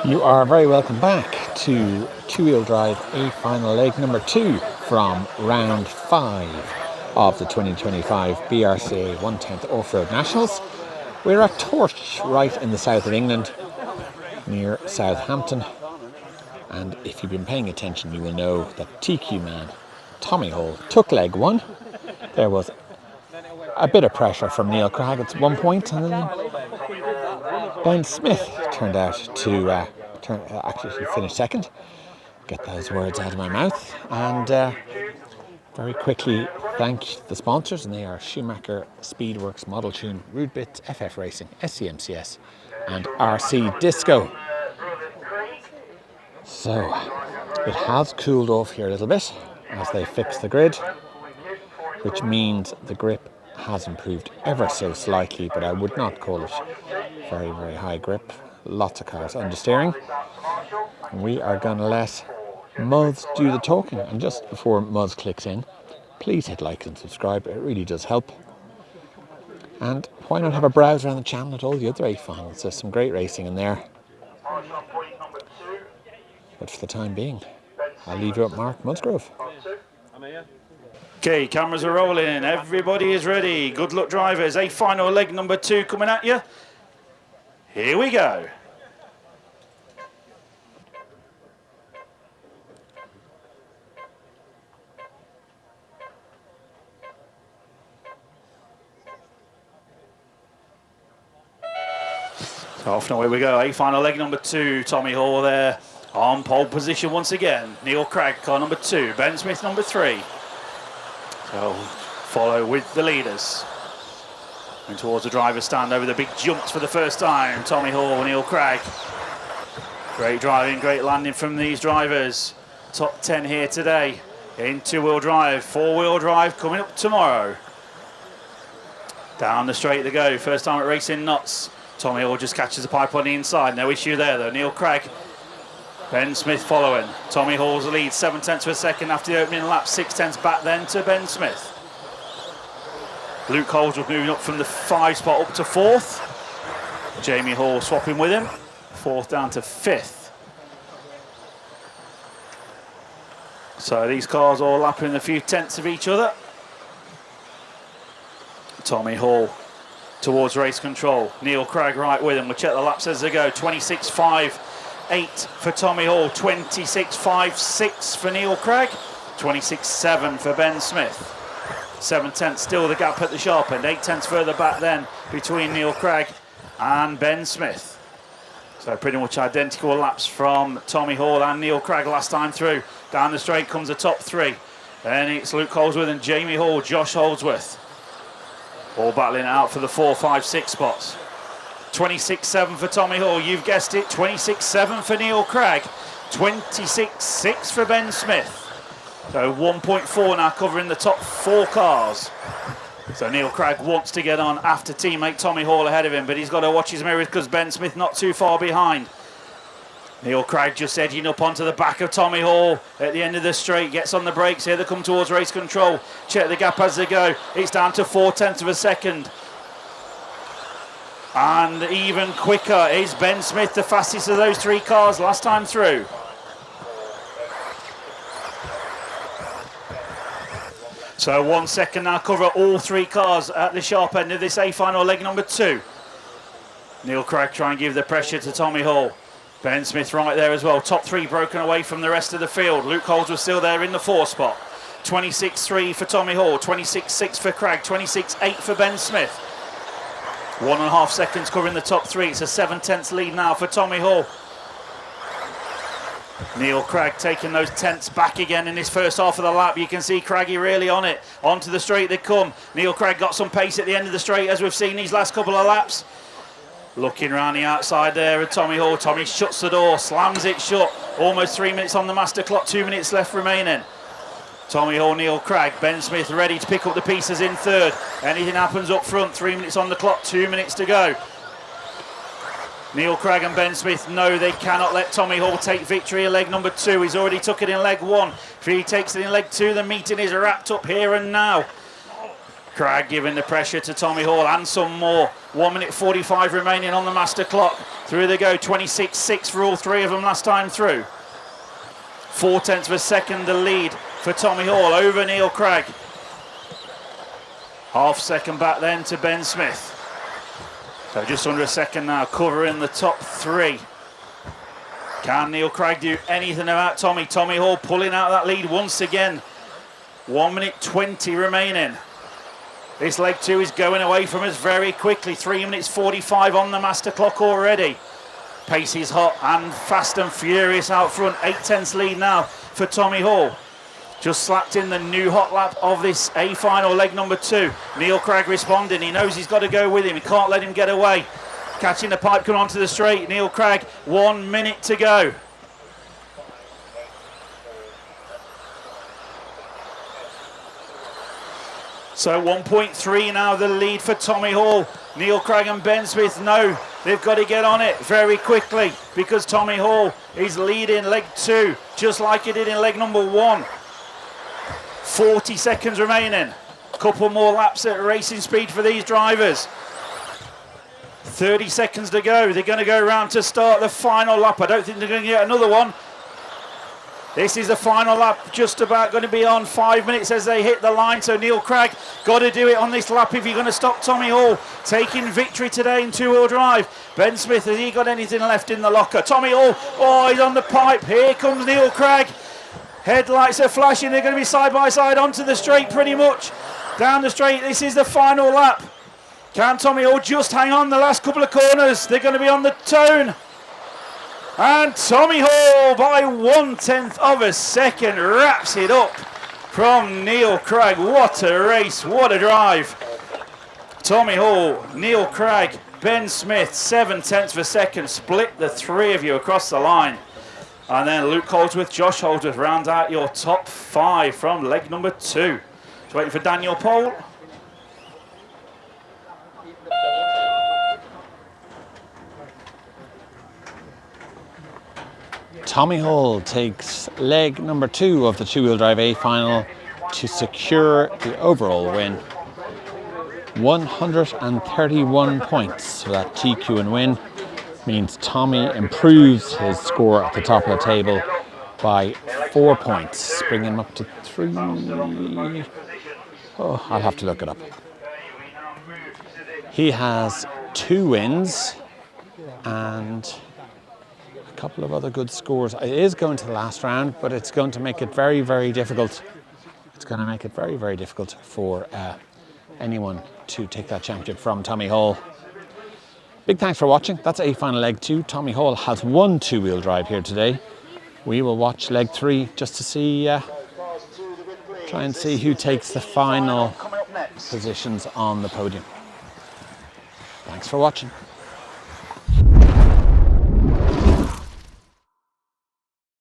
You are very welcome back to two-wheel drive A final leg number 2 from round 5 of the 2025 BRCA 110th Offroad Nationals. We're at Torch, right in the south of England, near Southampton. And if you've been paying attention, you will know that TQ man Tommy Hall took leg 1. There was a bit of pressure from Neil Cragg at one point, and then Ben Smith turned out to actually finish second. Get those words out of my mouth. And very quickly thank the sponsors, and they are Schumacher, Speedworks, Model Tune, Rudebit, FF Racing, SCMCS and RC Disco. So it has cooled off here a little bit as they fix the grid, which means the grip has improved ever so slightly, but I would not call it very, very high grip. Lots of cars understeering. And we are going to let Muzz do the talking. And just before Muzz clicks in, please hit like and subscribe. It really does help. And why not have a browse around the channel at all the other 8 finals? There's some great racing in there. But for the time being, I'll leave you with Mark Musgrove. Okay, cameras are rolling. Everybody is ready. Good luck, drivers. A final leg number 2 coming at you. Here we go. So off and away we go. A final leg number 2. Tommy Hall there on pole position once again. Neil Cragg, car number 2. Ben Smith, number 3. So follow with the leaders. And towards the driver's stand over the big jumps for the first time. Tommy Hall, Neil Cragg. Great driving, great landing from these drivers. Top 10 here today in two-wheel drive. Four-wheel drive coming up tomorrow. Down the straight they go. First time at Racing Nuts. Tommy Hall just catches the pipe on the inside. No issue there though. Neil Cragg. Ben Smith following. Tommy Hall's the lead, 7/10 of a second after the opening lap, 6/10 back then to Ben Smith. Luke Holdsworth moving up from the 5 spot up to 4th. Jamie Hall swapping with him, 4th down to 5th. So these cars all lapping a few tenths of each other. Tommy Hall towards race control. Neil Cragg right with him. We'll check the laps as they go. 26.58 for Tommy Hall, 26.56 for Neil Cragg, 26.7 for Ben Smith. 7/10 still the gap at the sharp end, 8/10 further back then between Neil Cragg and Ben Smith. So pretty much identical laps from Tommy Hall and Neil Cragg last time through. Down the straight comes the top 3. Then it's Luke Holdsworth and Jamie Hall, Josh Holdsworth. All battling it out for the 4, 5, 6 spots. 26.7 for Tommy Hall, you've guessed it. 26.7 for Neil Cragg. 26.6 for Ben Smith. So 1.4 now covering the top 4 cars. So Neil Cragg wants to get on after teammate Tommy Hall ahead of him, but he's got to watch his mirrors because Ben Smith not too far behind. Neil Cragg just edging up onto the back of Tommy Hall at the end of the straight, gets on the brakes here, they come towards race control. Check the gap as they go, it's down to 4/10 of a second. And even quicker is Ben Smith, the fastest of those 3 cars last time through. So 1 second now cover all 3 cars at the sharp end of this A final leg number 2. Neil Cragg trying to give the pressure to Tommy Hall. Ben Smith right there as well. Top 3 broken away from the rest of the field. Luke Holdsworth still there in the 4 spot. 26.3 for Tommy Hall, 26.6 for Cragg, 26.8 for Ben Smith. 1.5 seconds covering the top 3. It's a 7/10 lead now for Tommy Hall. Neil Cragg taking those tenths back again in this first half of the lap. You can see Craggy really on it. Onto the straight they come. Neil Cragg got some pace at the end of the straight as we've seen these last couple of laps. Looking around the outside there at Tommy Hall. Tommy shuts the door, slams it shut. Almost 3 minutes on the master clock, 2 minutes left remaining. Tommy Hall, Neil Cragg, Ben Smith ready to pick up the pieces in 3rd. Anything happens up front, 3 minutes on the clock, 2 minutes to go. Neil Cragg and Ben Smith know they cannot let Tommy Hall take victory in leg number 2. He's already took it in leg 1. If he takes it in leg 2, the meeting is wrapped up here and now. Cragg giving the pressure to Tommy Hall and some more 1 minute 45 remaining on the master clock. Through they go, 26.6 for all three of them last time through. 0.4 of a second the lead for Tommy Hall over Neil Craig. Half second back then to Ben Smith. So just under a second now, covering the top three. Can Neil Craig do anything about Tommy? Tommy Hall pulling out that lead once again. 1 minute 20 remaining. This leg two is going away from us very quickly. 3 minutes 45 on the master clock already. Pace is hot and fast and furious out front. 0.8 lead now for Tommy Hall. Just slapped in the new hot lap of this A final, leg number 2. Neil Craig responding. He knows he's got to go with him. He can't let him get away. Catching the pipe, coming onto the straight. Neil Craig, 1 minute to go. So 1.3 now the lead for Tommy Hall. Neil Craig and Ben Smith know they've got to get on it very quickly because Tommy Hall is leading leg 2 just like he did in leg number 1. 40 seconds remaining. Couple more laps at racing speed for these drivers. 30 seconds to go. They're going to go around to start the final lap. I don't think they're going to get another one. This is the final lap, just about going to be on 5 minutes as they hit the line. So Neil Craig got to do it on this lap if you're going to stop Tommy Hall taking victory today in two-wheel drive. Ben Smith, has he got anything left in the locker? Tommy Hall, oh, he's on the pipe. Here comes Neil Craig. Headlights are flashing. They're going to be side by side onto the straight pretty much. Down the straight, this is the final lap. Can Tommy Hall just hang on the last couple of corners? They're going to be on the tone. And Tommy Hall, by 1/10 of a second, wraps it up from Neil Craig. What a race, what a drive. Tommy Hall, Neil Craig, Ben Smith, 7/10 of a second, split the three of you across the line. And then Luke Holdsworth, Josh Holdsworth round out your top 5 from leg number 2. Just waiting for Daniel Pole. Tommy Hall takes leg number 2 of the two-wheel drive A final to secure the overall win. 131 points for that TQ and win means Tommy improves his score at the top of the table by 4 points, bringing him up to 3. Oh, I'll have to look it up. He has 2 wins and a couple of other good scores. It is going to the last round, but it's going to make it very, very difficult. It's going to make it very, very difficult for anyone to take that championship from Tommy Hall. Big thanks for watching. That's A final leg 2. Tommy Hall has won two-wheel drive here today. We will watch leg 3 just to see, try and see who takes the final positions on the podium. Thanks for watching.